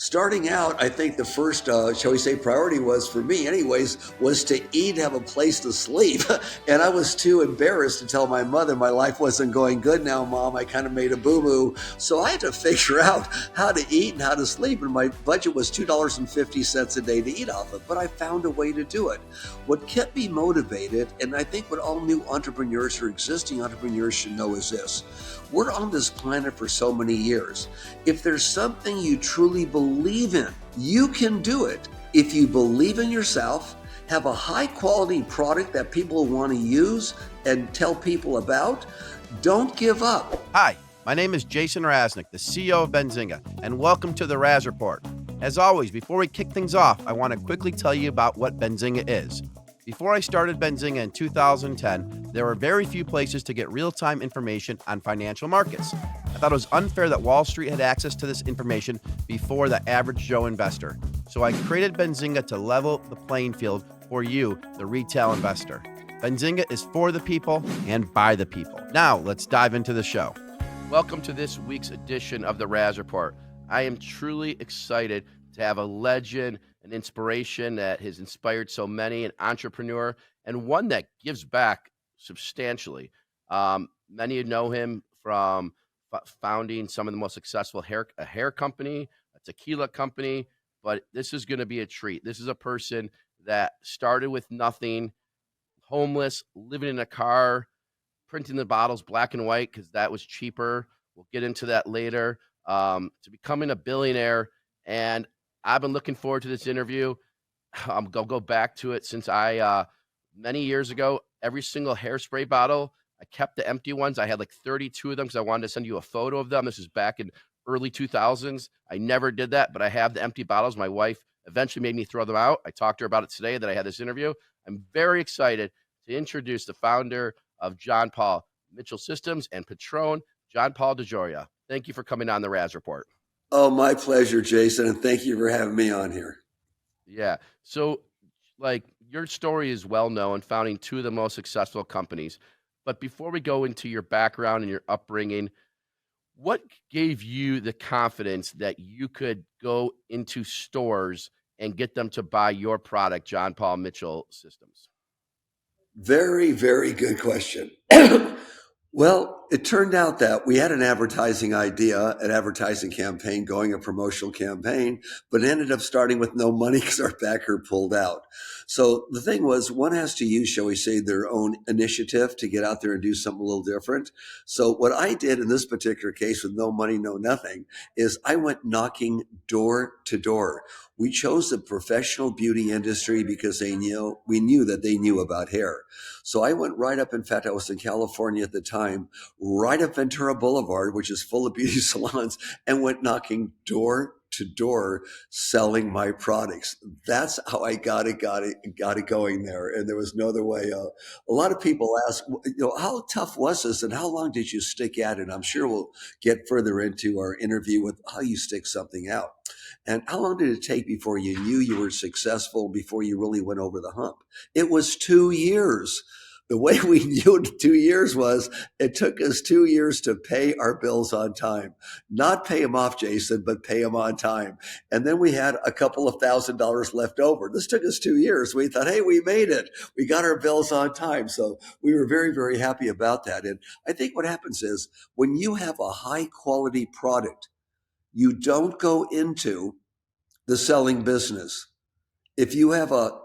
Starting out, I think the first, shall we say, priority was for me, anyways, was to eat, have a place to sleep. And I was too embarrassed to tell my mother my life wasn't going good now, Mom. I kind of made a boo-boo. So I had to figure out how to eat and how to sleep. And my budget was $2.50 a day to eat off of, but I found a way to do it. What kept me motivated, and I think what all new entrepreneurs or existing entrepreneurs should know is this: we're on this planet for so many years. If there's something you truly believe in, you can do it. If you believe in yourself, have a high quality product that people want to use and tell people about, don't give up. Hi, my name is Jason Raznick, the CEO of Benzinga, and welcome to the Raz Report. As always, before we kick things off, I want to quickly tell you about what Benzinga is. Before I started Benzinga in 2010, there were very few places to get real-time information on financial markets. I thought it was unfair that Wall Street had access to this information before the average Joe investor. So I created Benzinga to level the playing field for you, the retail investor. Benzinga is for the people and by the people. Now, let's dive into the show. Welcome to this week's edition of the Raz Report. I am truly excited to have a legend, an inspiration that has inspired so many, an entrepreneur, and one that gives back substantially. Many know him from founding some of the most successful hair company, a tequila company, but this is going to be a treat. This is a person that started with nothing, homeless, living in a car, printing the bottles black and white because that was cheaper. We'll get into that later. To becoming a billionaire, and I've been looking forward to this interview. I'll go back to it since many years ago, every single hairspray bottle, I kept the empty ones. I had like 32 of them because I wanted to send you a photo of them. This is back in early 2000s. I never did that, but I have the empty bottles. My wife eventually made me throw them out. I talked to her about it today that I had this interview. I'm very excited to introduce the founder of John Paul Mitchell Systems and Patron, John Paul DeJoria. Thank you for coming on the Raz Report. Oh, my pleasure, Jason, and thank you for having me on here. Yeah. So, your story is well known, founding two of the most successful companies. But before we go into your background and your upbringing, what gave you the confidence that you could go into stores and get them to buy your product, John Paul Mitchell Systems? Very, very good question. Well, it turned out that we had an advertising idea, an advertising campaign going, a promotional campaign, but it ended up starting with no money because our backer pulled out. So the thing was, one has to use, shall we say, their own initiative to get out there and do something a little different. So what I did in this particular case with no money, no nothing, is I went knocking door to door. We chose the professional beauty industry because we knew that they knew about hair. So I went right up. In fact, I was in California at the time, right up Ventura Boulevard, which is full of beauty salons, and went knocking door to door selling my products. That's how I got it going there. And there was no other way. A lot of people ask, how tough was this and how long did you stick at it? I'm sure we'll get further into our interview with how you stick something out. And how long did it take before you knew you were successful, before you really went over the hump? It was 2 years. The way we knew 2 years was it took us 2 years to pay our bills on time. Not pay them off, Jason, but pay them on time. And then we had a couple of $1,000s left over. This took us 2 years. We thought, hey, we made it. We got our bills on time. So we were very, very happy about that. And I think what happens is when you have a high quality product, you don't go into the selling business. If you have a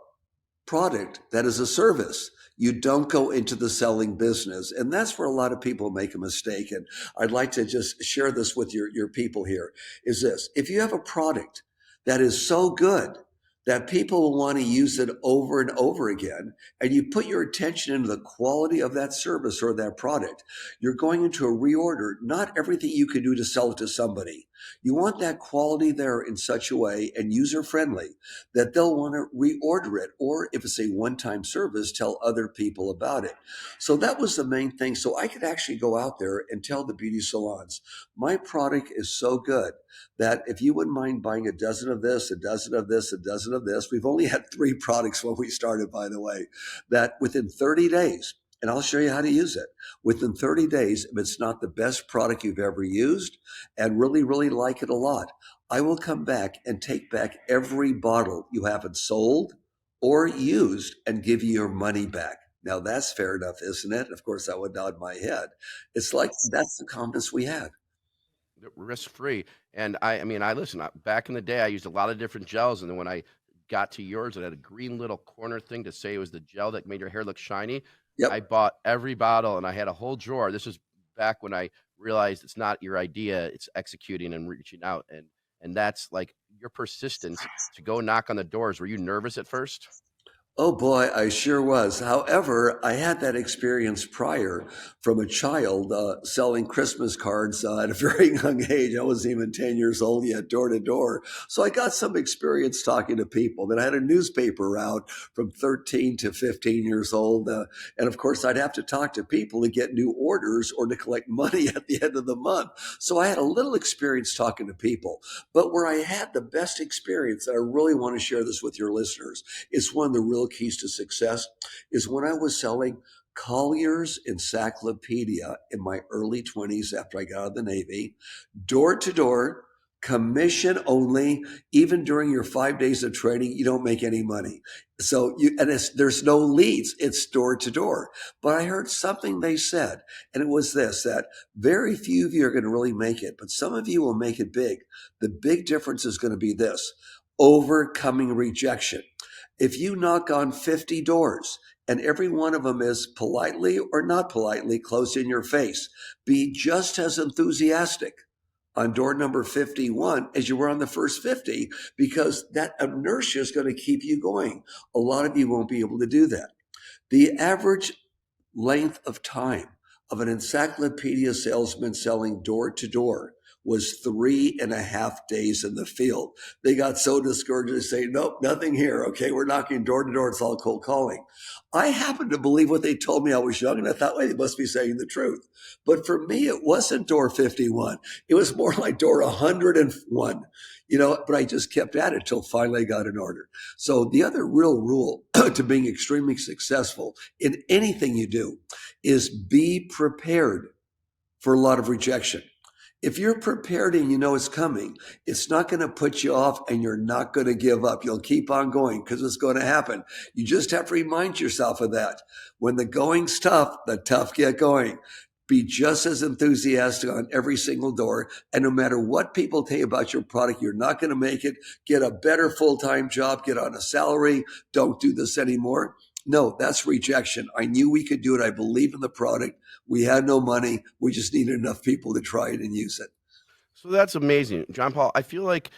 product that is a service, you don't go into the selling business. And that's where a lot of people make a mistake. And I'd like to just share this with your people here, is this: if you have a product that is so good that people will want to use it over and over again, and you put your attention into the quality of that service or that product, you're going into a reorder, not everything you can do to sell it to somebody. You want that quality there in such a way and user-friendly that they'll want to reorder it, or if it's a one-time service, tell other people about it. So that was the main thing. So I could actually go out there and tell the beauty salons, my product is so good that if you wouldn't mind buying a dozen of this, a dozen of this, a dozen of this. We've only had 3 products when we started, by the way, that within 30 days, and I'll show you how to use it. Within 30 days, if it's not the best product you've ever used and really, really like it a lot, I will come back and take back every bottle you haven't sold or used and give you your money back. Now that's fair enough, isn't it? Of course, I would nod my head. It's like that's the confidence we had. Risk free. And I mean, I listen. Back in the day, I used a lot of different gels, and then when I got to yours, it had a green little corner thing to say it was the gel that made your hair look shiny. I Yep. bought every bottle, and I had a whole drawer. This was back when I realized it's not your idea; it's executing and reaching out, and that's like your persistence to go knock on the doors. Were you nervous at first? Oh boy, I sure was. However, I had that experience prior from a child selling Christmas cards at a very young age. I wasn't even 10 years old yet, door to door. So I got some experience talking to people. Then I had a newspaper route from 13 to 15 years old. And of course, I'd have to talk to people to get new orders or to collect money at the end of the month. So I had a little experience talking to people. But where I had the best experience, and I really want to share this with your listeners, is one of the real keys to success is when I was selling Collier's Encyclopedia in my early 20s after I got out of the Navy, door to door, commission only. Even during your 5 days of training, you don't make any money. So there's no leads. It's door to door. But I heard something they said, and it was this, that very few of you are going to really make it, but some of you will make it big. The big difference is going to be this: overcoming rejection. If you knock on 50 doors and every one of them is politely or not politely close in your face, be just as enthusiastic on door number 51 as you were on the first 50, because that inertia is going to keep you going. A lot of you won't be able to do that. The average length of time of an encyclopedia salesman selling door to door was 3.5 days in the field. They got so discouraged, they say, nope, nothing here. Okay, we're knocking door to door. It's all cold calling. I happened to believe what they told me. I was young, and I thought, well, they must be saying the truth. But for me, it wasn't door 51. It was more like door 101, but I just kept at it till finally I got an order. So the other real rule to being extremely successful in anything you do is be prepared for a lot of rejection. If you're prepared and you know it's coming, it's not going to put you off, and you're not going to give up. You'll keep on going because it's going to happen. You just have to remind yourself of that. When the going's tough, the tough get going. Be just as enthusiastic on every single door. And no matter what people tell you about your product, you're not going to make it. Get a better full-time job, get on a salary. Don't do this anymore. No, that's rejection. I knew we could do it. I believe in the product. We had no money. We just needed enough people to try it and use it. So that's amazing, John Paul. I feel like,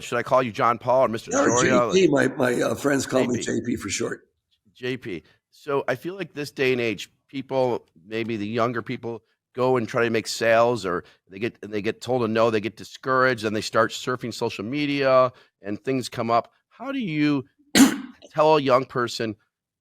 should I call you John Paul or Mr. Or DeJoria? Like JP, my friends call me JP. JP for short. JP. So I feel like this day and age, people, maybe the younger people, go and try to make sales, or they get told to no, they get discouraged, and they start surfing social media, and things come up. How do you tell a young person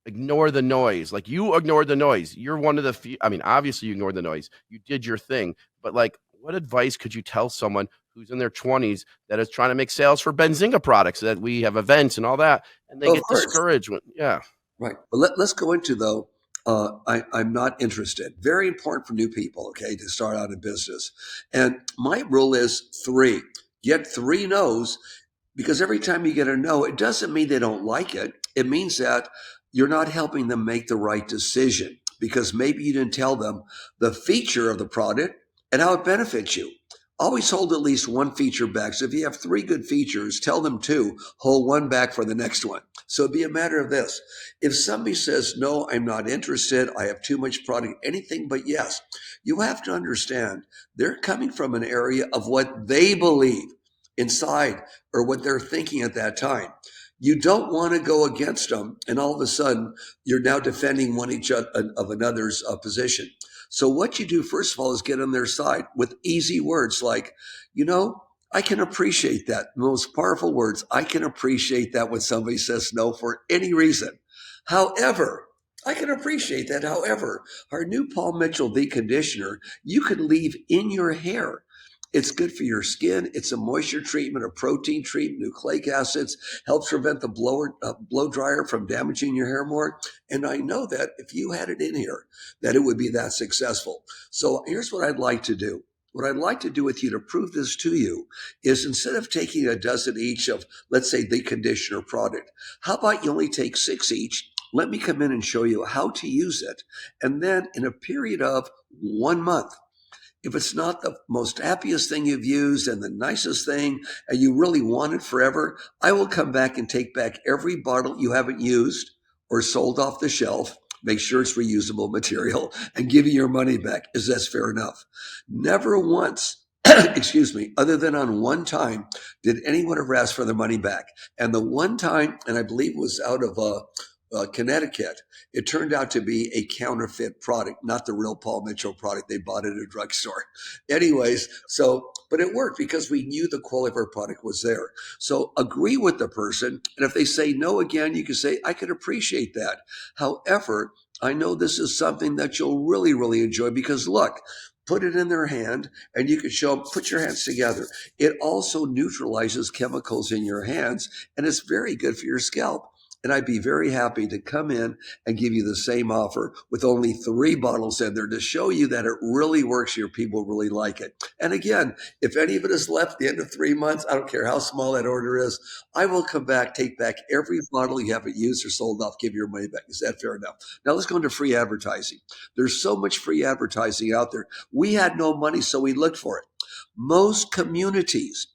ignore the noise? Like, you ignored the noise. You're one of the few. I mean, obviously you ignored the noise. You did your thing, but like, what advice could you tell someone who's in their 20s that is trying to make sales for Benzinga products, that we have events and all that, and they Of get course. discouraged when, yeah. Right. But let's go into, though, I'm not interested. Very important for new people, okay, to start out in business. And my rule is three. Get three no's, because every time you get a no, it doesn't mean they don't like it. It means that you're not helping them make the right decision, because maybe you didn't tell them the feature of the product and how it benefits you. Always hold at least one feature back. So if you have three good features, tell them two, hold one back for the next one. So it'd be a matter of this. If somebody says, no, I'm not interested, I have too much product, anything but yes, you have to understand they're coming from an area of what they believe inside, or what they're thinking at that time. You don't want to go against them, and all of a sudden you're now defending one each of another's position. So what you do, first of all, is get on their side with easy words like, I can appreciate that. Most powerful words. I can appreciate that when somebody says no for any reason. However, I can appreciate that. However, our new Paul Mitchell V conditioner, you can leave in your hair. It's good for your skin. It's a moisture treatment, a protein treatment, nucleic acids, helps prevent the blow dryer from damaging your hair more. And I know that if you had it in here, that it would be that successful. So here's what I'd like to do. What I'd like to do with you to prove this to you is instead of taking a dozen each of, let's say, the conditioner product, how about you only take 6 each? Let me come in and show you how to use it. And then in a period of 1 month, if it's not the most happiest thing you've used and the nicest thing, and you really want it forever, I will come back and take back every bottle you haven't used or sold off the shelf. Make sure it's reusable material and give you your money back. Is that fair enough? Never once, excuse me, other than on one time, did anyone ever ask for their money back. And the one time, and I believe it was out of Connecticut, it turned out to be a counterfeit product, not the real Paul Mitchell product they bought at a drugstore. Anyways, but it worked because we knew the quality of our product was there. So agree with the person. And if they say no again, you can say, I could appreciate that. However, I know this is something that you'll really, really enjoy because look, put it in their hand and you can show them, put your hands together. It also neutralizes chemicals in your hands and it's very good for your scalp. And I'd be very happy to come in and give you the same offer with only 3 bottles in there to show you that it really works. Your people really like it. And again, if any of it is left at the end of 3 months, I don't care how small that order is, I will come back, take back every bottle you haven't used or sold off, give your money back. Is that fair enough? Now let's go into free advertising. There's so much free advertising out there. We had no money, so we looked for it. Most communities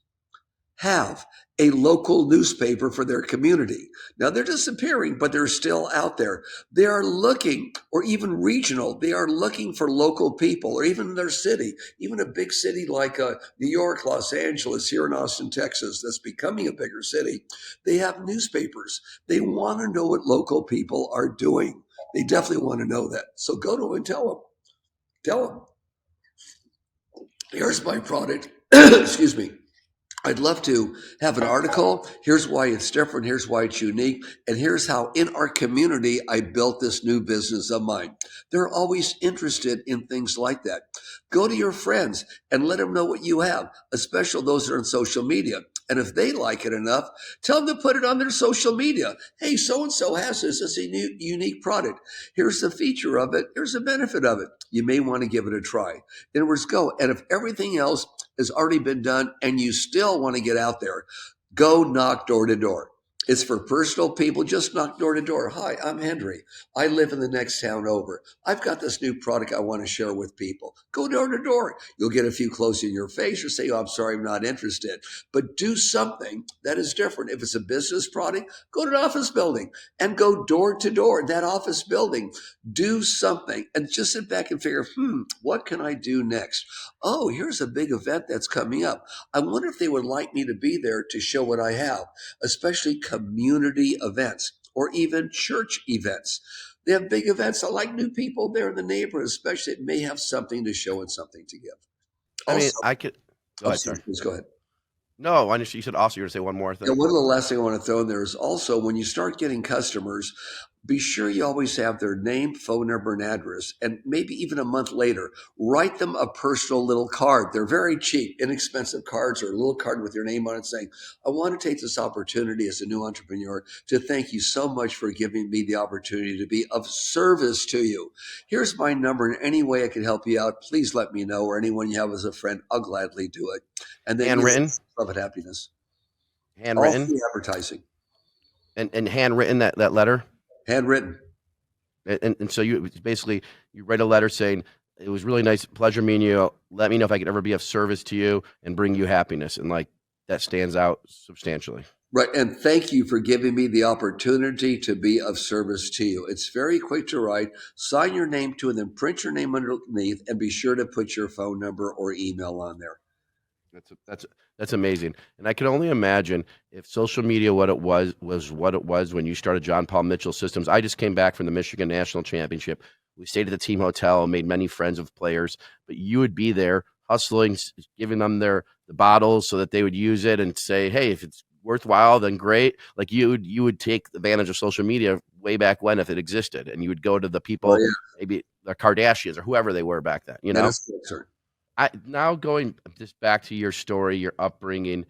have a local newspaper for their community. Now they're disappearing, but they're still out there. They are looking, or even regional, they are looking for local people, or even in their city, even a big city like New York, Los Angeles, here in Austin, Texas, that's becoming a bigger city. They have newspapers. They want to know what local people are doing. They definitely want to know that. So go to them and tell them, here's my product. Excuse me. I'd love to have an article. Here's why it's different. Here's why it's unique. And here's how in our community, I built this new business of mine. They're always interested in things like that. Go to your friends and let them know what you have, especially those that are on social media. And if they like it enough, tell them to put it on their social media. Hey, so-and-so has this. It's a new, unique product. Here's the feature of it. Here's the benefit of it. You may want to give it a try. In other words, go. And if everything else has already been done and you still want to get out there, go knock door to door. It's for personal people. Just knock door to door. Hi, I'm Henry. I live in the next town over. I've got this new product I want to share with people. Go door to door. You'll get a few close in your face or say, oh, I'm sorry, I'm not interested. But do something that is different. If it's a business product, go to an office building and go door to door. That office building, do something and just sit back and figure, what can I do next? Oh, here's a big event that's coming up. I wonder if they would like me to be there to show what I have, especially community events or even church events. They have big events. I like new people there in the neighborhood, especially it may have something to show and something to give. I mean, Also, I could go ahead, sorry. please go ahead. No, you said also you were going to say one more thing. Yeah, one of the last things I want to throw in there is also when you start getting customers, be sure you always have their name, phone number, and address. And maybe even a month later, write them a personal little card. They're very cheap, inexpensive cards or a little card with your name on it saying, I want to take this opportunity as a new entrepreneur to thank you so much for giving me the opportunity to be of service to you. Here's my number. In any way I can help you out, please let me know, or anyone you have as a friend, I'll gladly do it. And then Handwritten? Love and happiness. Handwritten? All free advertising. And handwritten, that letter? Handwritten. And so you basically, you write a letter saying, it was really nice, pleasure meeting you. Let me know if I could ever be of service to you and bring you happiness. And like, that stands out substantially. Right. And thank you for giving me the opportunity to be of service to you. It's very quick to write, sign your name to it, and then print your name underneath and be sure to put your phone number or email on there. That's amazing. And I can only imagine if social media, what it was what it was when you started John Paul Mitchell Systems. I just came back from the Michigan National Championship. We stayed at the team hotel, made many friends of players, but you would be there hustling, giving them the bottles so that they would use it and say, hey, if it's worthwhile, then great. Like you would take advantage of social media way back when, if it existed, and you would go to the people, maybe the Kardashians or whoever they were back then, you know? That is correct, sir. Now going just back to your story, your upbringing,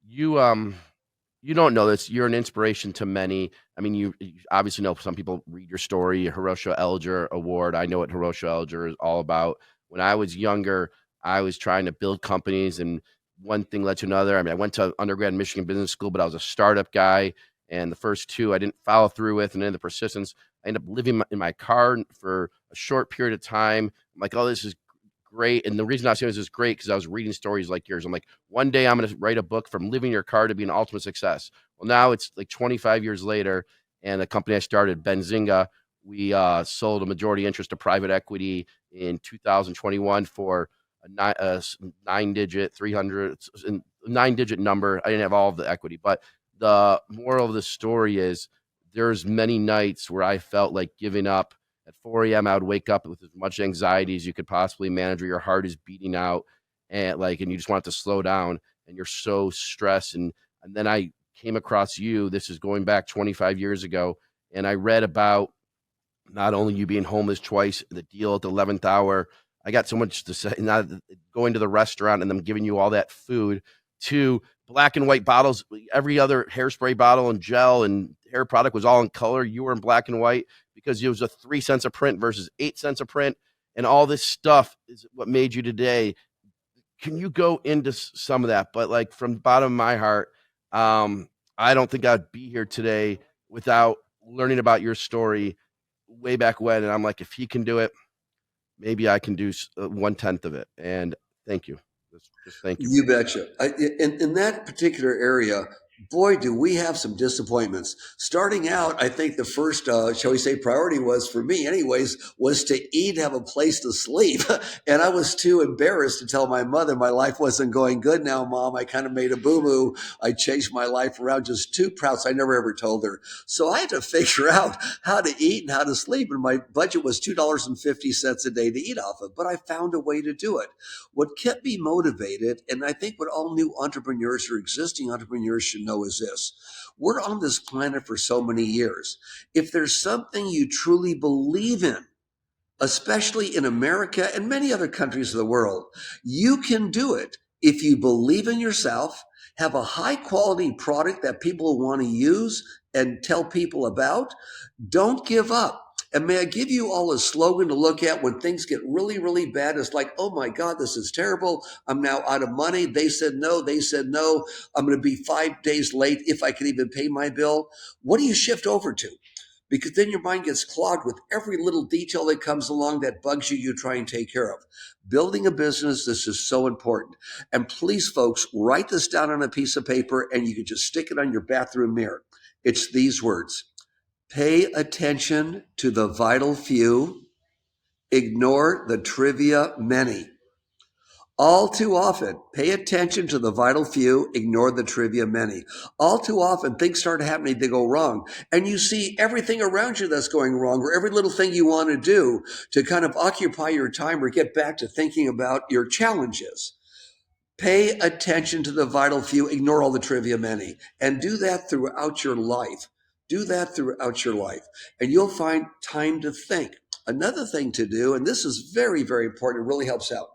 you don't know this. You're an inspiration to many. I mean, you obviously know some people read your story, your Horatio Alger Award. I know what Horatio Alger is all about. When I was younger, I was trying to build companies, and one thing led to another. I mean, I went to undergrad in Michigan Business School, but I was a startup guy. And the first two I didn't follow through with. And then the persistence, I ended up living in my car for a short period of time. I'm like, oh, this is great. And the reason I was saying this is great because I was reading stories like yours. I'm like, one day I'm going to write a book from living your car to being an ultimate success. Well, now it's like 25 years later, and the company I started, Benzinga, we sold a majority interest to private equity in 2021 for a nine-digit, 300, nine-digit number. I didn't have all of the equity, but the moral of the story is there's many nights where I felt like giving up. At 4 a.m., I would wake up with as much anxiety as you could possibly manage, where your heart is beating out, and you just want it to slow down, and you're so stressed. And then I came across you. This is going back 25 years ago, and I read about not only you being homeless twice, the deal at the 11th hour. I got so much to say. Not going to the restaurant and them giving you all that food, to black and white bottles. Every other hairspray bottle and gel and hair product was all in color. You were in black and white because it was a 3 cents a print versus 8 cents a print. And all this stuff is what made you today. Can you go into some of that? But like from the bottom of my heart, I don't think I'd be here today without learning about your story way back when. And I'm like, if he can do it, maybe I can do 1/10 of it. And thank you. Just thank you. You betcha. In that particular area, boy, do we have some disappointments. Starting out, I think the first, shall we say, priority was for me, anyways, was to eat, have a place to sleep. And I was too embarrassed to tell my mother my life wasn't going good now, Mom. I kind of made a boo-boo. I changed my life around, just too proud. So I never ever told her. So I had to figure out how to eat and how to sleep. And my budget was $2.50 a day to eat off of, but I found a way to do it. What kept me motivated, and I think what all new entrepreneurs or existing entrepreneurs should know, is this: we're on this planet for so many years. If there's something you truly believe in, especially in America and many other countries of the world, you can do it if you believe in yourself, have a high quality product that people want to use and tell people about. Don't give up. And may I give you all a slogan to look at when things get really, really bad? It's like, oh my God, this is terrible. I'm now out of money. They said no. They said no. I'm going to be 5 days late if I can even pay my bill. What do you shift over to? Because then your mind gets clogged with every little detail that comes along that bugs you, you try and take care of. Building a business, this is so important. And please, folks, write this down on a piece of paper, and you can just stick it on your bathroom mirror. It's these words: pay attention to the vital few, ignore the trivia many. All too often, pay attention to the vital few, ignore the trivia many. All too often, things start happening, they go wrong. And you see everything around you that's going wrong, or every little thing you want to do to kind of occupy your time or get back to thinking about your challenges. Pay attention to the vital few, ignore all the trivia many, and do that throughout your life. Do that throughout your life, and you'll find time to think. Another thing to do, and this is very, very important, it really helps out.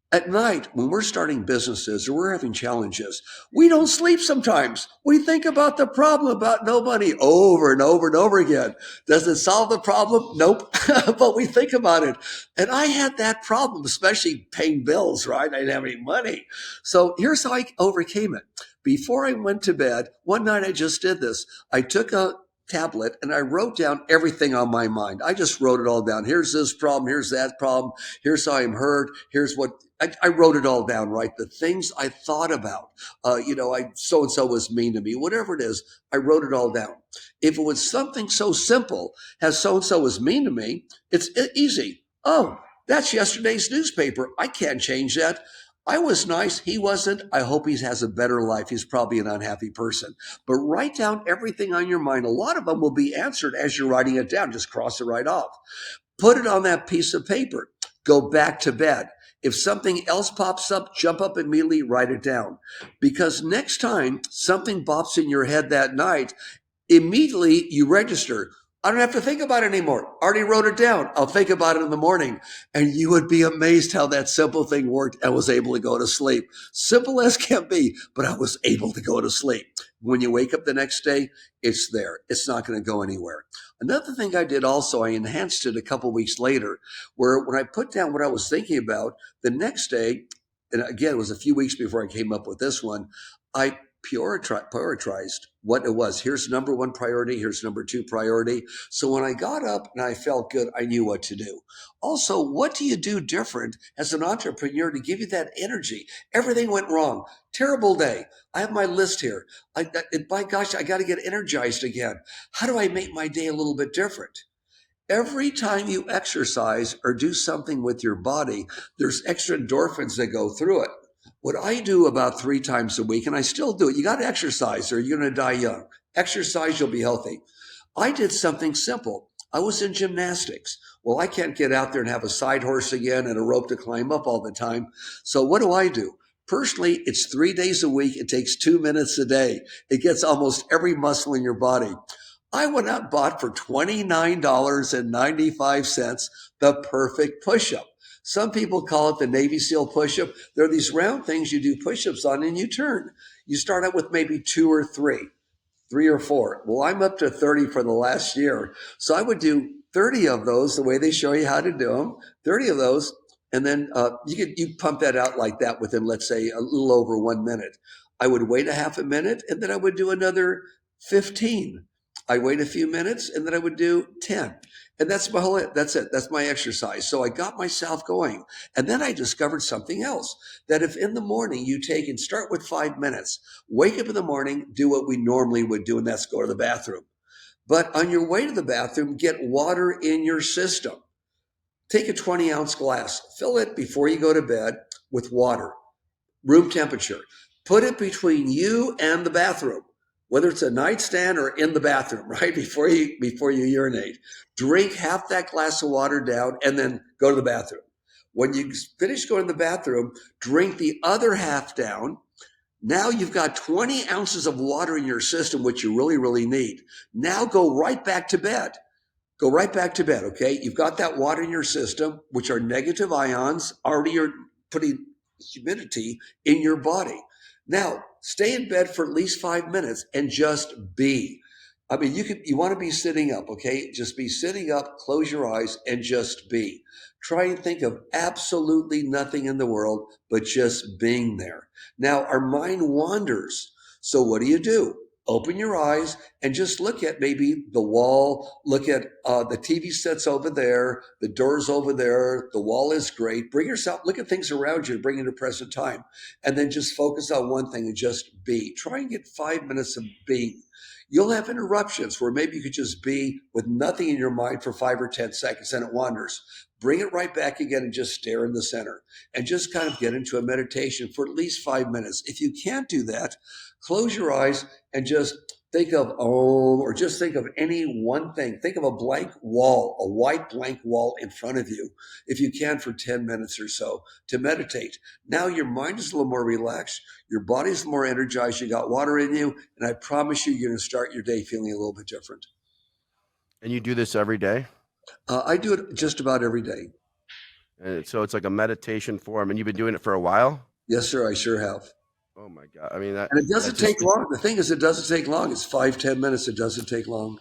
At night, when we're starting businesses or we're having challenges, we don't sleep sometimes. We think about the problem, about no money, over and over and over again. Does it solve the problem? Nope. But we think about it. And I had that problem, especially paying bills, right? I didn't have any money. So here's how I overcame it. Before I went to bed, one night I just did this. I took a tablet and I wrote down everything on my mind. I just wrote it all down. Here's this problem. Here's that problem. Here's how I'm hurt. Here's what I wrote it all down, right? The things I thought about, so-and-so was mean to me, whatever it is, I wrote it all down. If it was something so simple as so-and-so was mean to me, it's easy. Oh, that's yesterday's newspaper. I can't change that. I was nice. He wasn't. I hope he has a better life. He's probably an unhappy person. But write down everything on your mind. A lot of them will be answered as you're writing it down. Just cross it right off. Put it on that piece of paper. Go back to bed. If something else pops up, jump up immediately, write it down. Because next time something bops in your head that night, immediately you register. I don't have to think about it anymore. I already wrote it down. I'll think about it in the morning. And you would be amazed how that simple thing worked. I was able to go to sleep. Simple as can be, but I was able to go to sleep. When you wake up the next day, it's there. It's not going to go anywhere. Another thing I did also, I enhanced it a couple of weeks later, where when I put down what I was thinking about the next day, and again, it was a few weeks before I came up with this one, I prioritized what it was. Here's number one priority. Here's number two priority. So when I got up and I felt good, I knew what to do. Also, what do you do different as an entrepreneur to give you that energy? Everything went wrong. Terrible day. I have my list here. My gosh, I got to get energized again. How do I make my day a little bit different? Every time you exercise or do something with your body, there's extra endorphins that go through it. What I do about 3 times a week, and I still do it, you got to exercise or you're going to die young. Exercise, you'll be healthy. I did something simple. I was in gymnastics. Well, I can't get out there and have a side horse again and a rope to climb up all the time. So what do? Personally, it's 3 days a week. It takes 2 minutes a day. It gets almost every muscle in your body. I went out and bought for $29.95 the perfect push-up. Some people call it the Navy SEAL push-up. They're these round things you do push-ups on and you turn. You start out with maybe 2 or 3 or 4. Well, I'm up to 30 for the last year. So I would do 30 of those the way they show you how to do them, 30 of those. And then you pump that out like that within, let's say, a little over 1 minute. I would wait a half a minute and then I would do another 15. I wait a few minutes and then I would do 10. And that's it. That's my exercise. So I got myself going. And then I discovered something else, that if in the morning you take and start with 5 minutes, wake up in the morning, do what we normally would do, and that's go to the bathroom. But on your way to the bathroom, get water in your system. Take a 20-ounce glass, fill it before you go to bed with water, room temperature. Put it between you and the bathroom, whether it's a nightstand or in the bathroom, right? Before you urinate. Drink half that glass of water down and then go to the bathroom. When you finish going to the bathroom, drink the other half down. Now you've got 20 ounces of water in your system, which you really, really need. Now go right back to bed. Go right back to bed, okay? You've got that water in your system, which are negative ions. Already you're putting humidity in your body. Now, stay in bed for at least 5 minutes and just be. I mean, you want to be sitting up, okay? Just be sitting up, close your eyes, and just be. Try and think of absolutely nothing in the world but just being there. Now, our mind wanders. So what do? Open your eyes and just look at maybe the wall. Look at the TV sets over there, the doors over there. The wall is great. Look at things around you, bring it to present time, and then just focus on one thing and just be. Try and get 5 minutes of being. You'll have interruptions where maybe you could just be with nothing in your mind for 5 or 10 seconds and it wanders. Bring it right back again and just stare in the center and just kind of get into a meditation for at least 5 minutes. If you can't do that, close your eyes and just think of Om, or just think of any one thing. Think of a blank wall, a white blank wall in front of you, if you can, for 10 minutes or so to meditate. Now your mind is a little more relaxed. Your body's more energized. You got water in you. And I promise you're going to start your day feeling a little bit different. And you do this every day? I do it just about every day. And so it's like a meditation form, and you've been doing it for a while? Yes, sir. I sure have. Oh my God. I mean, and it doesn't take long. The thing is, it doesn't take long. It's 5-10 minutes. It doesn't take long.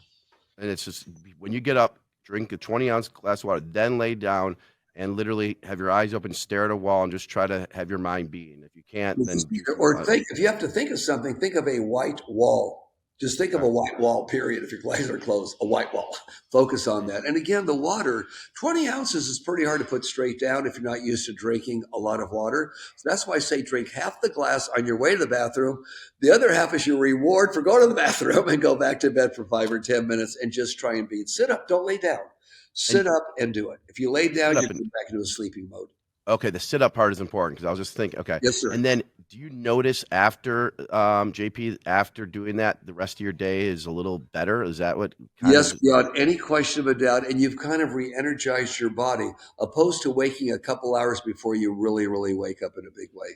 And it's just, when you get up, drink a 20-ounce glass of water, then lay down and literally have your eyes open, stare at a wall, and just try to have your mind be. And if you can't, then if you have to think of something, think of a white wall. Just think of a white wall, period. If your eyes are closed, a white wall. Focus on that. And again, the water, 20 ounces is pretty hard to put straight down if you're not used to drinking a lot of water. So that's why I say drink half the glass on your way to the bathroom. The other half is your reward for going to the bathroom, and go back to bed for 5 or 10 minutes and just try and be. Sit up, don't lay down. Sit up and do it. If you lay down, you get back into a sleeping mode. Okay, the sit-up part is important, because I was just thinking, okay. Yes, sir. And then do you notice after, JP, after doing that, the rest of your day is a little better? Is that what? Yes, beyond any question of a doubt. And you've kind of re-energized your body, opposed to waking a couple hours before you really, really wake up in a big way.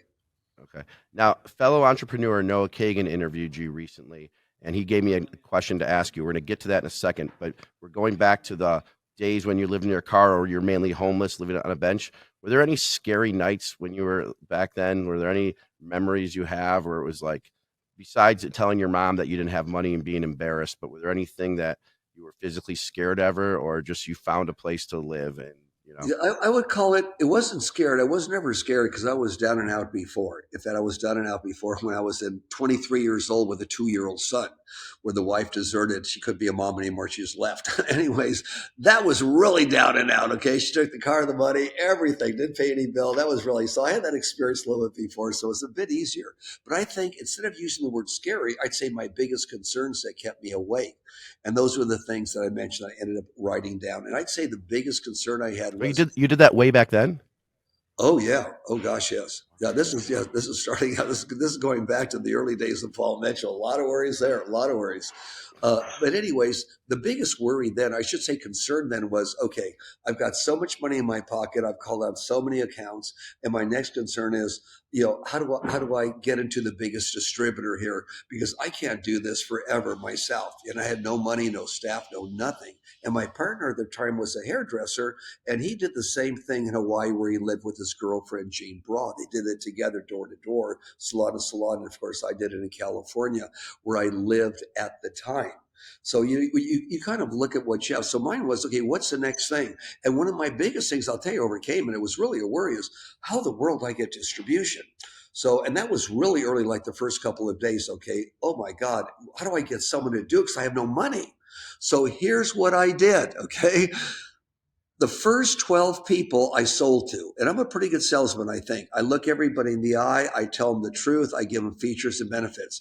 Okay. Now, fellow entrepreneur Noah Kagan interviewed you recently, and he gave me a question to ask you. We're going to get to that in a second, but we're going back to the days when you lived in your car or you're mainly homeless, living on a bench. Were there any scary nights when you were back then? Were there any memories you have where it was like, besides telling your mom that you didn't have money and being embarrassed, but were there anything that you were physically scared ever, or just you found a place to live and, you know? Yeah, I would call it, it wasn't scared. I was never scared because I was down and out before. In fact, I was down and out before when I was 23 years old with a 2-year-old son, where the wife deserted. She couldn't be a mom anymore. She just left. Anyways, that was really down and out. Okay. She took the car, the money, everything, didn't pay any bill. That was really, so I had that experience a little bit before. So it was a bit easier. But I think instead of using the word scary, I'd say my biggest concerns that kept me awake. And those were the things that I mentioned I ended up writing down. And I'd say the biggest concern I had But was, you did that way back then? oh yeah. Oh gosh, yes. This is starting out. This is going back to the early days of Paul Mitchell. A lot of worries there. A lot of worries. But anyways, the biggest worry then, I should say concern then, was, okay, I've got so much money in my pocket. I've called out so many accounts, and my next concern is, how do I get into the biggest distributor here? Because I can't do this forever myself. And I had no money, no staff, no nothing. And my partner at the time was a hairdresser, and he did the same thing in Hawaii, where he lived with his girlfriend, Jean Broad. They did it together, door to door, salon to salon. And of course, I did it in California, where I lived at the time. So you kind of look at what you have. So mine was, okay, what's the next thing? And one of my biggest things, I'll tell you, overcame, and it was really a worry, is how the world I get distribution. So, and that was really early, like the first couple of days. Okay, oh my God, how do I get someone to do it? Because I have no money. So here's what I did. Okay. The first 12 people I sold to, and I'm a pretty good salesman, I think. I look everybody in the eye. I tell them the truth. I give them features and benefits.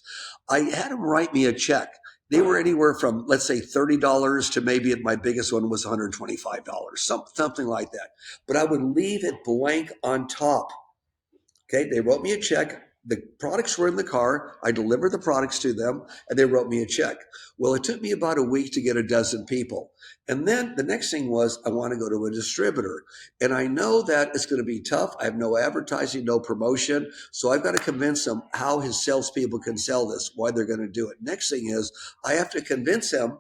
I had them write me a check. They were anywhere from, let's say, $30 to maybe my biggest one was $125, something like that. But I would leave it blank on top. Okay, they wrote me a check. The products were in the car. I delivered the products to them, and they wrote me a check. Well, it took me about a week to get a dozen people. And then the next thing was, I want to go to a distributor. And I know that it's going to be tough. I have no advertising, no promotion. So I've got to convince them how his salespeople can sell this, why they're going to do it. Next thing is, I have to convince him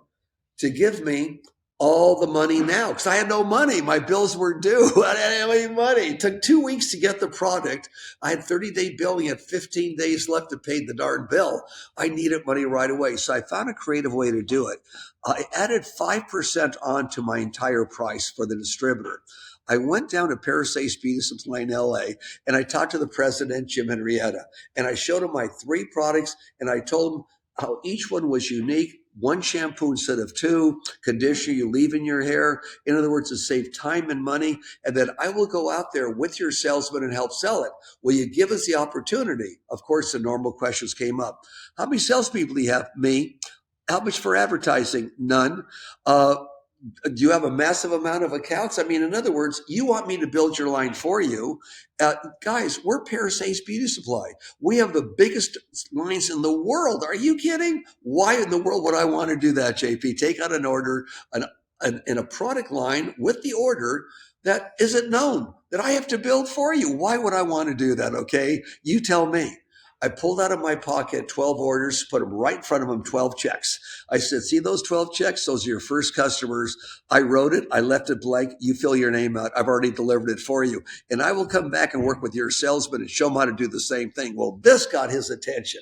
to give me all the money now, because I had no money. My bills were due. I didn't have any money. It took 2 weeks to get the product. I had 30-day billing, had 15 days left to pay the darn bill. I needed money right away. So I found a creative way to do it. I added 5% on to my entire price for the distributor. I went down to Paris Beauty Supply in LA, and I talked to the president, Jim Henrietta, and I showed him my 3 products, and I told him how each one was unique. 1 shampoo instead of 2, conditioner you leave in your hair. In other words, to save time and money. And then I will go out there with your salesman and help sell it. Will you give us the opportunity? Of course, the normal questions came up. How many salespeople do you have? Me. How much for advertising? None. Do you have a massive amount of accounts? I mean, in other words, you want me to build your line for you. Guys, we're Paris Beauty Supply. We have the biggest lines in the world. Are you kidding? Why in the world would I want to do that, JP? Take out an order in a product line with the order that isn't known, that I have to build for you. Why would I want to do that? Okay, you tell me. I pulled out of my pocket 12 orders, put them right in front of them, 12 checks. I said, see those 12 checks? Those are your first customers. I wrote it. I left it blank. You fill your name out. I've already delivered it for you. And I will come back and work with your salesman and show him how to do the same thing. Well, this got his attention.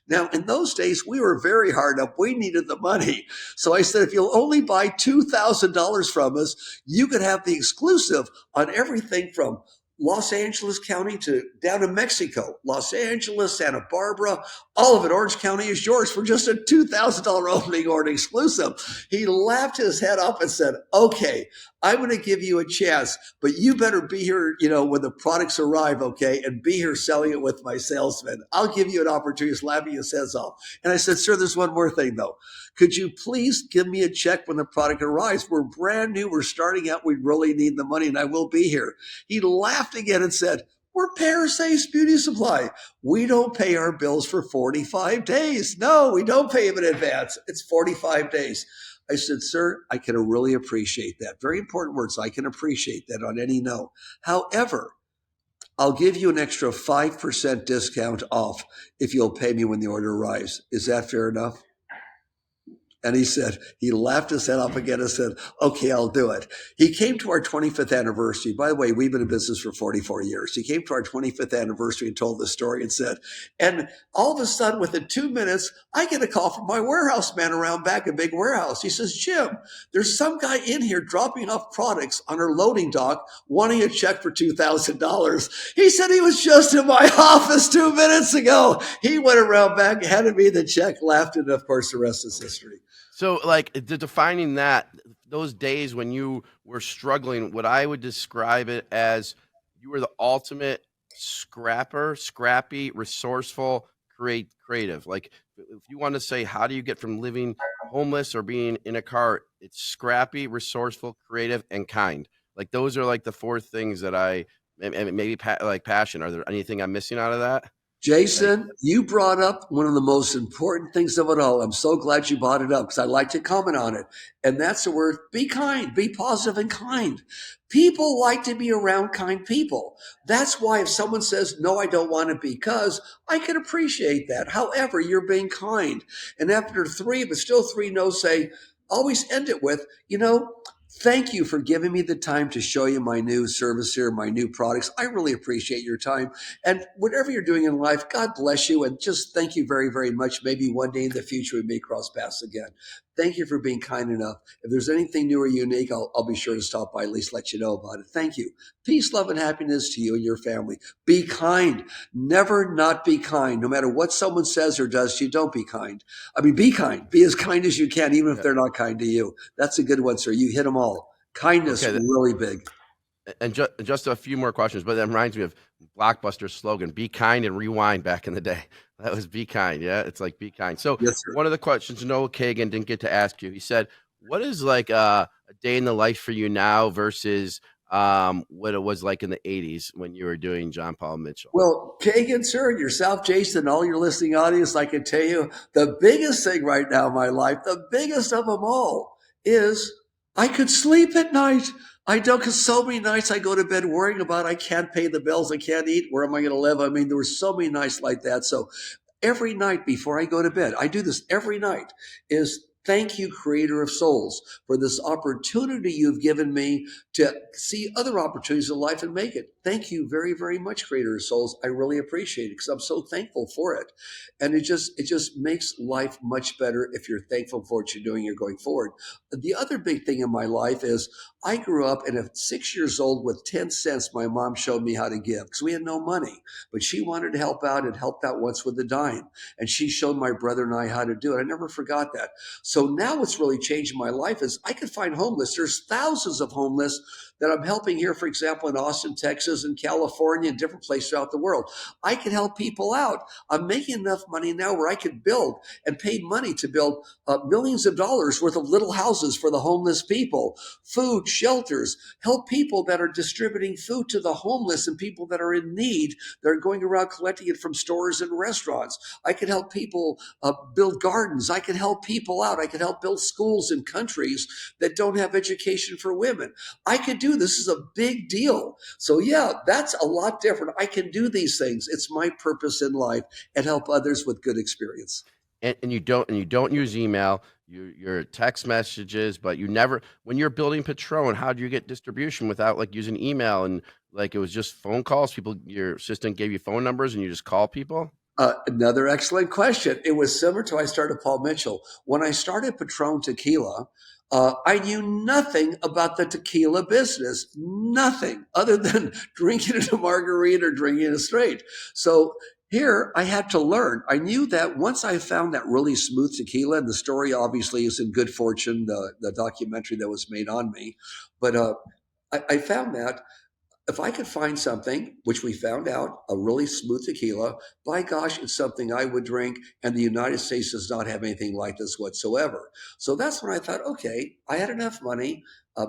Now, in those days, we were very hard up. We needed the money. So I said, if you'll only buy $2,000 from us, you could have the exclusive on everything from Los Angeles County to down to Mexico, Los Angeles, Santa Barbara, all of it. Orange County is yours for just a $2,000 opening order exclusive. He laughed his head off and said, okay, I'm going to give you a chance, but you better be here, when the products arrive, okay, and be here selling it with my salesman. I'll give you an opportunity. He's laughing his head off. And I said, sir, there's one more thing though. Could you please give me a check when the product arrives? We're brand new. We're starting out. We really need the money, and I will be here. He laughed again and said, we're Paris Beauty Supply. We don't pay our bills for 45 days. No, we don't pay them in advance. It's 45 days. I said, sir, I can really appreciate that. Very important words. I can appreciate that on any no. However, I'll give you an extra 5% discount off if you'll pay me when the order arrives. Is that fair enough? And he laughed his head off again and said, okay, I'll do it. He came to our 25th anniversary. By the way, we've been in business for 44 years. He came to our 25th anniversary and told the story and said, and all of a sudden, within 2 minutes, I get a call from my warehouse man around back, a big warehouse. He says, Jim, there's some guy in here dropping off products on our loading dock, wanting a check for $2,000. He said he was just in my office 2 minutes ago. He went around back, handed me the check, laughed, and of course, the rest is history. So, like, defining that, those days when you were struggling, what I would describe it as you were the ultimate scrappy, resourceful, creative. Like, if you want to say, how do you get from living homeless or being in a car, it's scrappy, resourceful, creative, and kind. Like, those are like the four things that maybe like passion. Are there anything I'm missing out of that? Jason, you brought up one of the most important things of it all. I'm so glad you brought it up because I like to comment on it. And that's the word be kind, be positive and kind. People like to be around kind people. That's why if someone says, no, I don't want to be, because I can appreciate that. However, you're being kind. And after three, but still three no's, say, always end it with, thank you for giving me the time to show you my new service here, my new products. I really appreciate your time. And whatever you're doing in life, God bless you. And just thank you very, very much. Maybe one day in the future we may cross paths again. Thank you for being kind enough. If there's anything new or unique, I'll be sure to stop by, at least let you know about it. Thank you. Peace, love, and happiness to you and your family. Be kind. Never not be kind. No matter what someone says or does to you, don't be kind. I mean, be kind. Be as kind as you can, even if they're not kind to you. That's a good one, sir. You hit them all. Kindness, really big. And just a few more questions, but that reminds me of Blockbuster's slogan, be kind and rewind back in the day. That was be kind. Yeah. It's like, be kind. So yes, one of the questions Noah Kagan didn't get to ask you, he said, what is like a day in the life for you now versus what it was like in the 80s when you were doing John Paul Mitchell? Well, Kagan, sir, and yourself, Jason, all your listening audience, I can tell you the biggest thing right now in my life, the biggest of them all is I could sleep at night. I don't, because so many nights I go to bed worrying about I can't pay the bills, I can't eat, where am I going to live? I mean, there were so many nights like that. So every night before I go to bed, I do this every night, is thank you, Creator of Souls, for this opportunity you've given me to see other opportunities in life and make it. Thank you very, very much, Creator of Souls. I really appreciate it because I'm so thankful for it. And it just makes life much better if you're thankful for what you're doing, you're going forward. The other big thing in my life is I grew up, and at 6 years old with 10 cents, my mom showed me how to give because we had no money, but she wanted to help out and helped out once with a dime. And she showed my brother and I how to do it. I never forgot that. So now what's really changed my life is I could find homeless. There's thousands of homeless that I'm helping here, for example, in Austin, Texas, and California, and different places throughout the world. I can help people out. I'm making enough money now where I could build and pay money to build millions of dollars worth of little houses for the homeless people, food, shelters, help people that are distributing food to the homeless and people that are in need. They're going around collecting it from stores and restaurants. I can help people build gardens. I can help people out. I can help build schools in countries that don't have education for women. I could do this. Is a big deal. So yeah, that's a lot different. I can do these things. It's my purpose in life and help others with good experience. And you don't use email, your text messages, but you never, when you're building Patron, how do you get distribution without like using email? And like, it was just phone calls. Your assistant gave you phone numbers and you just call people? Another excellent question. It was similar to I started Paul Mitchell. When I started Patron Tequila, I knew nothing about the tequila business, nothing other than drinking it a margarita or drinking it straight. So here I had to learn. I knew that once I found that really smooth tequila, and the story obviously is in Good Fortune, the documentary that was made on me, but I found that if I could find something, which we found out, a really smooth tequila, by gosh, it's something I would drink. And the United States does not have anything like this whatsoever. So that's when I thought, okay, I had enough money.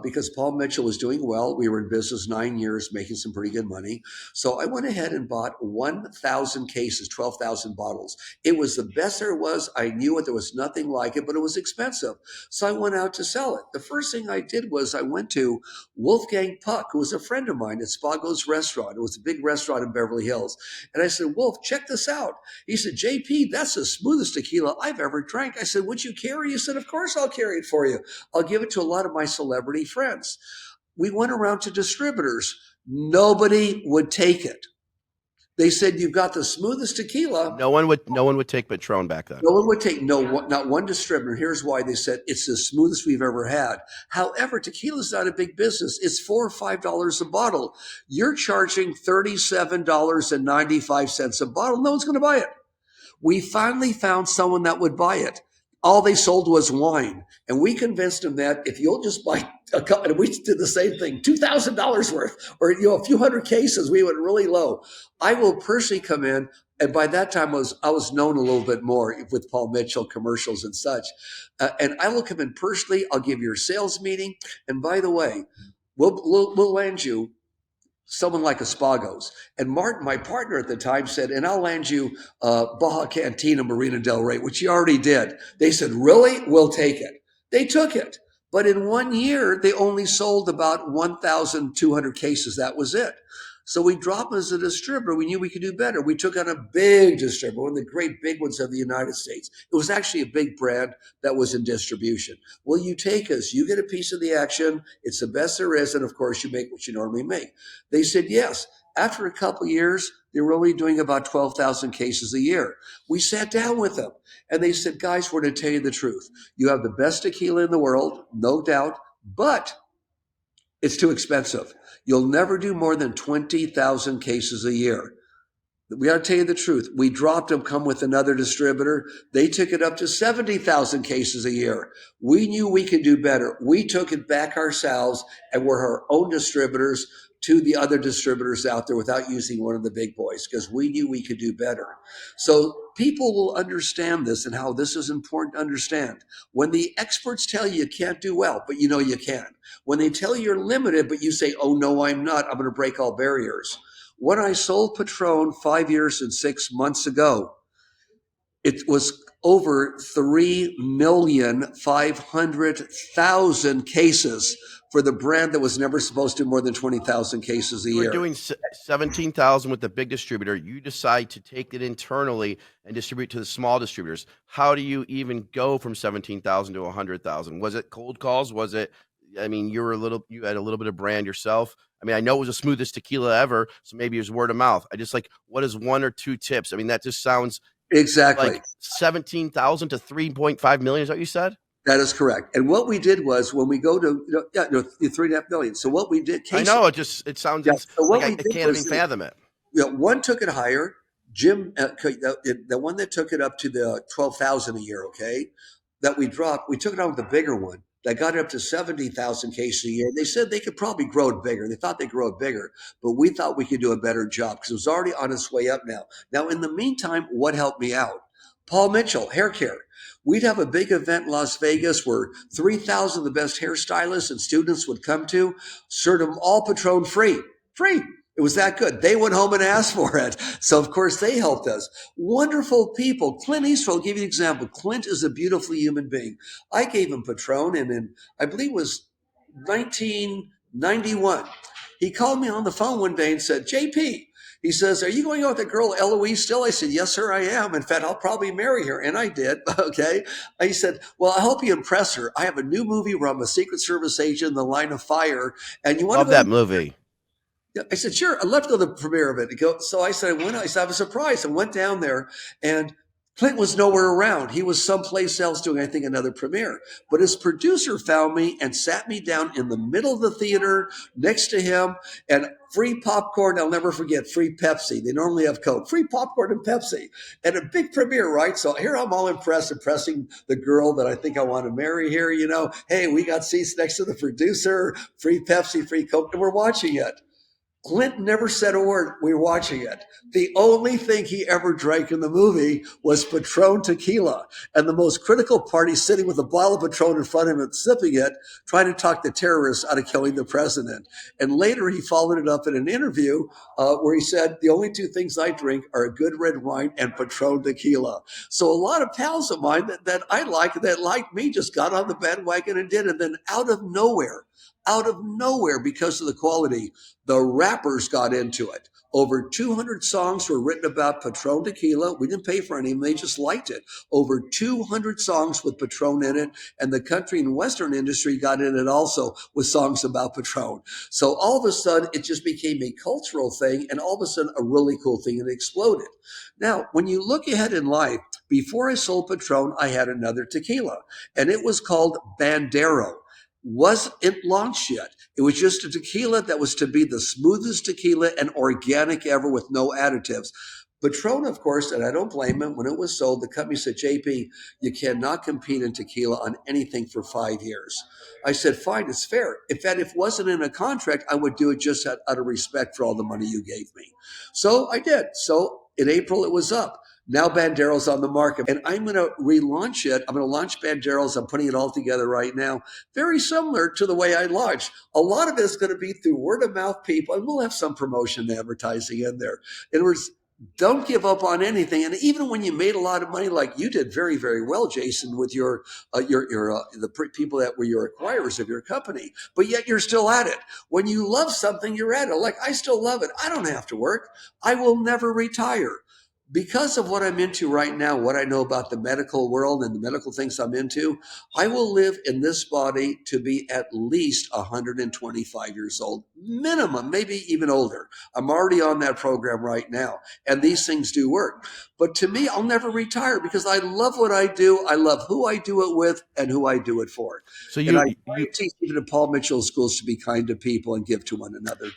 because Paul Mitchell was doing well. We were in business 9 years, making some pretty good money. So I went ahead and bought 1,000 cases, 12,000 bottles. It was the best there was. I knew it. There was nothing like it, but it was expensive. So I went out to sell it. The first thing I did was I went to Wolfgang Puck, who was a friend of mine at Spago's restaurant. It was a big restaurant in Beverly Hills. And I said, Wolf, check this out. He said, JP, that's the smoothest tequila I've ever drank. I said, would you carry? He said, of course I'll carry it for you. I'll give it to a lot of my celebrity friends. We went around to distributors. Nobody would take it. They said, you've got the smoothest tequila. No one would take Patron back then. No one would take, not one distributor. Here's why. They said it's the smoothest we've ever had. However, tequila is not a big business. It's $4 or $5 a bottle. You're charging $37.95 a bottle. No one's going to buy it. We finally found someone that would buy it. All they sold was wine. And we convinced them that if you'll just buy a couple, and we did the same thing, $2,000 worth, or a few hundred cases, we went really low. I will personally come in. And by that time, I was known a little bit more with Paul Mitchell commercials and such. And I will come in personally. I'll give you a sales meeting. And by the way, we'll land you someone like a Spago's. And Martin, my partner at the time, said, and I'll land you Baja Cantina Marina Del Rey, which he already did. They said, really? We'll take it. They took it. But in 1 year, they only sold about 1,200 cases. That was it. So we dropped as a distributor. We knew we could do better. We took on a big distributor, one of the great big ones of the United States. It was actually a big brand that was in distribution. Well, you take us, you get a piece of the action. It's the best there is. And of course, you make what you normally make. They said, yes. After a couple of years, they were only doing about 12,000 cases a year. We sat down with them and they said, guys, we're going to tell you the truth. You have the best tequila in the world, no doubt, but it's too expensive. You'll never do more than 20,000 cases a year. We got to tell you the truth. We dropped them, come with another distributor. They took it up to 70,000 cases a year. We knew we could do better. We took it back ourselves and we're our own distributors to the other distributors out there without using one of the big boys because we knew we could do better. So people will understand this and how this is important to understand. When the experts tell you can't do well, but you know you can. When they tell you you're limited, but you say, oh, no, I'm not. I'm going to break all barriers. When I sold Patron 5 years and 6 months ago, it was over 3,500,000 cases for the brand that was never supposed to do more than 20,000 cases a year. You're doing 17,000 with the big distributor. You decide to take it internally and distribute to the small distributors. How do you even go from 17,000 to 100,000? Was it cold calls? Was it, I mean, you had a little bit of brand yourself. I mean, I know it was the smoothest tequila ever, so maybe it was word of mouth. I just what is 1 or 2 tips? I mean, that just sounds exactly like 17,000 to 3.5 million. Is that what you said? That is correct. And what we did was when we go to 3.5 million. So what we did, I know it sounds so like I can't even fathom it. One took it higher. Jim, the one that took it up to the 12,000 a year, okay, that we dropped, we took it on with the bigger one that got it up to 70,000 cases a year. They said they could probably grow it bigger. They thought they'd grow it bigger, but we thought we could do a better job because it was already on its way up now. Now, in the meantime, what helped me out? Paul Mitchell, hair care. We'd have a big event in Las Vegas where 3,000 of the best hairstylists and students would come to, serve them all Patron free. It was that good. They went home and asked for it. So, of course, they helped us. Wonderful people. Clint Eastwood, I'll give you an example. Clint is a beautiful human being. I gave him Patron, and in, I believe it was 1991, he called me on the phone one day and said, JP, he says, are you going out with that girl Eloise still? I said, yes, sir, I am. In fact, I'll probably marry her. And I did. Okay. He said, well, I hope you impress her. I have a new movie where I'm a Secret Service agent in the line of fire. And you want Love to go that movie. I said, sure. I'd love to go to the premiere of it. So I said, I was surprised and went down there, and Clint was nowhere around. He was someplace else doing, I think, another premiere. But his producer found me and sat me down in the middle of the theater next to him, and free popcorn. I'll never forget, free Pepsi. They normally have Coke, free popcorn and Pepsi, and a big premiere, right? So here I'm all impressing the girl that I think I want to marry here. Hey, we got seats next to the producer, free Pepsi, free Coke, and we're watching it. Clinton never said a word. We were watching it. The only thing he ever drank in the movie was Patron Tequila. And the most critical part, he's sitting with a bottle of Patron in front of him and sipping it, trying to talk the terrorists out of killing the president. And later he followed it up in an interview where he said, the only two things I drink are a good red wine and Patron Tequila. So a lot of pals of mine that I like, that like me, just got on the bandwagon and did it. And then out of nowhere, because of the quality, the rappers got into it. Over 200 songs were written about Patron Tequila. We didn't pay for any of them. They just liked it. Over 200 songs with Patron in it. And the country and Western industry got in it also with songs about Patron. So all of a sudden, it just became a cultural thing. And all of a sudden, a really cool thing, and it exploded. Now, when you look ahead in life, before I sold Patron, I had another tequila. And it was called Bandero. Wasn't launched yet. It was just a tequila that was to be the smoothest tequila and organic ever with no additives. Patron, of course, and I don't blame him, when it was sold, the company said, JP, you cannot compete in tequila on anything for 5 years. I said, fine, it's fair. In fact, if it wasn't in a contract, I would do it just out of respect for all the money you gave me. So I did. So in April, it was up. Now Bandero's on the market, and I'm going to relaunch it. I'm going to launch Bandero's. I'm putting it all together right now. Very similar to the way I launched. A lot of it is going to be through word of mouth people, and we'll have some promotion and advertising in there. In other words, don't give up on anything. And even when you made a lot of money, like you did very, very well, Jason, with the people that were your acquirers of your company, but yet you're still at it. When you love something, you're at it. Like, I still love it. I don't have to work. I will never retire. Because of what I'm into right now, what I know about the medical world and the medical things I'm into, I will live in this body to be at least 125 years old, minimum, maybe even older. I'm already on that program right now, and these things do work. But to me, I'll never retire because I love what I do. I love who I do it with and who I do it for. So And I teach even in Paul Mitchell schools to be kind to people and give to one another.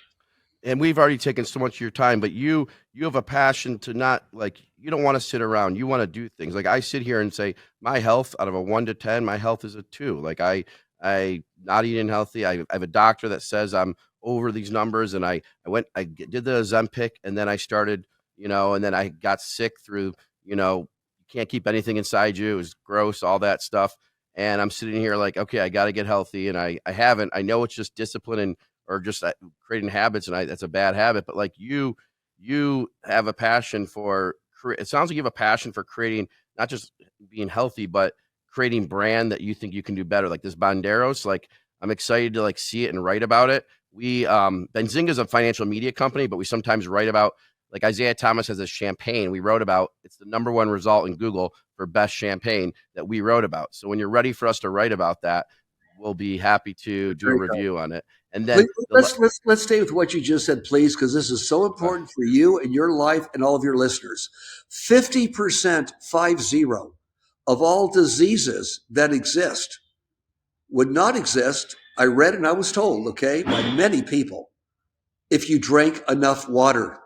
and we've already taken so much of your time, but you have a passion to not, like, you don't want to sit around. You want to do things. Like, I sit here and say my health, out of a 1 to 10, my health is a 2. Like, I not eating healthy. I have a doctor that says I'm over these numbers, and I did the Ozempic, and then I started, and then I got sick through, you can't keep anything inside you. It was gross, all that stuff. And I'm sitting here like, okay, I got to get healthy. And I haven't. I know it's just discipline and or just creating habits, and that's a bad habit. But like you have a passion for. It sounds like you have a passion for creating, not just being healthy, but creating brand that you think you can do better. Like this Banderos, like I'm excited to like see it and write about it. We Benzinga is a financial media company, but we sometimes write about, like, Isaiah Thomas has a champagne we wrote about. It's the #1 result in Google for best champagne that we wrote about. So when you're ready for us to write about that, we'll be happy to do a review on it. And then let's stay with what you just said, please, because this is so important for you and your life and all of your listeners. 50%, 50, of all diseases that exist would not exist. I read and I was told, okay, by many people, if you drank enough water.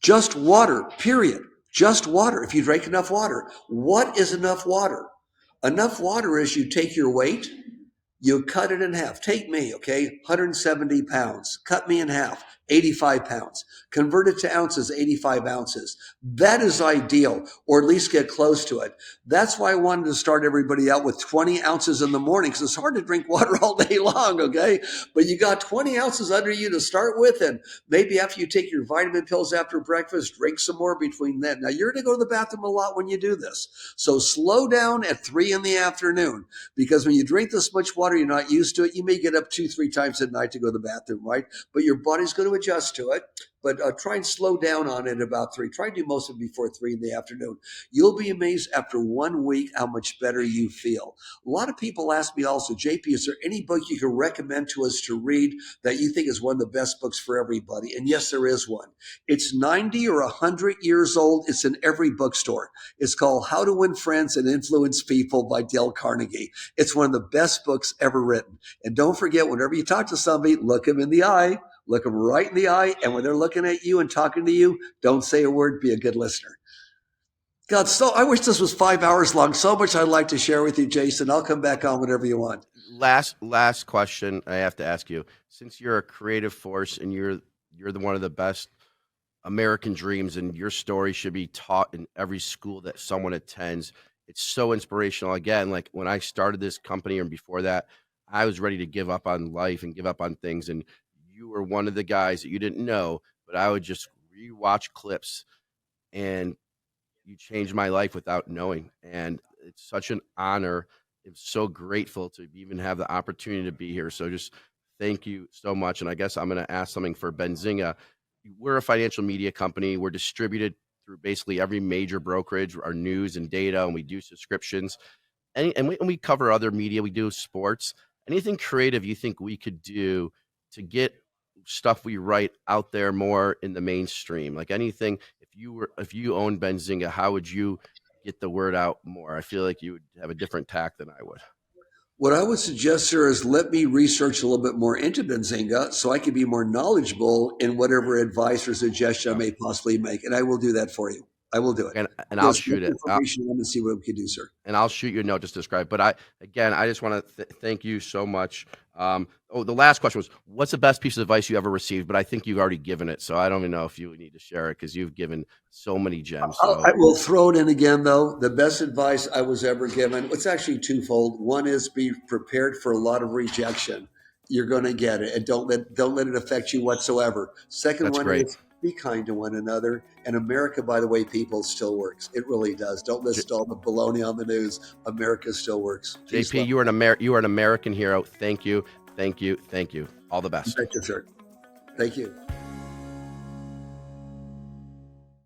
Just water, period. Just water. If you drank enough water. What is enough water? Enough water is you take your weight, you cut it in half. Take me, okay, 170 pounds. Cut me in half, 85 pounds. Convert it to ounces, 85 ounces. That is ideal, or at least get close to it. That's why I wanted to start everybody out with 20 ounces in the morning, because it's hard to drink water all day long, okay? But you got 20 ounces under you to start with, and maybe after you take your vitamin pills after breakfast, drink some more between then. Now, you're going to go to the bathroom a lot when you do this. So slow down at 3 in the afternoon, because when you drink this much water, you're not used to it. You may get up 2-3 times at night to go to the bathroom, right? But your body's going to adjust to it. But try and slow down on it about 3. Try and do most of it before 3 in the afternoon. You'll be amazed after 1 week how much better you feel. A lot of people ask me also, JP, is there any book you can recommend to us to read that you think is one of the best books for everybody? And yes, there is one. It's 90 or 100 years old. It's in every bookstore. It's called How to Win Friends and Influence People by Dale Carnegie. It's one of the best books ever written. And don't forget, whenever you talk to somebody, look them in the eye. Look them right in the eye, and when they're looking at you and talking to you, don't say a word, be a good listener. God, so I wish this was 5 hours long. So much I'd like to share with you, Jason. I'll come back on whenever you want. Last question I have to ask you. Since you're a creative force and you're you're one of the best American dreams, and your story should be taught in every school that someone attends. It's so inspirational. Again, like when I started this company and before that, I was ready to give up on life and give up on things. And you were one of the guys that you didn't know, but I would just rewatch clips, and you changed my life without knowing. And it's such an honor. I'm so grateful to even have the opportunity to be here. So just thank you so much. And I guess I'm going to ask something for Benzinga. We're a financial media company. We're distributed through basically every major brokerage, our news and data, and we do subscriptions. And we cover other media. We do sports. Anything creative you think we could do to get stuff we write out there more in the mainstream? Like anything, if you own Benzinga, how would you get the word out more? I feel like you would have a different tack than I would. What I would suggest, sir, is let me research a little bit more into Benzinga so I can be more knowledgeable in whatever advice or suggestion I Yeah. may possibly make. And I will do that for you. I will do it. And Get I'll as much shoot it. information in and see what we can do, sir. And I'll shoot you a note just to describe. But I just want to thank you so much. The last question was, what's the best piece of advice you ever received? But I think you've already given it, so I don't even know if you need to share it because you've given so many gems. So I will throw it in again, though. The best advice I was ever given, it's actually twofold. One is be prepared for a lot of rejection. You're going to get it, and don't let it affect you whatsoever. Second that's one great. is be kind to one another. And America, by the way, people, still works. It really does. Don't listen to all the baloney on the news. America still works. Peace, JP, love. you are an American hero. Thank you, thank you, thank you. All the best. Thank you, sir. Thank you.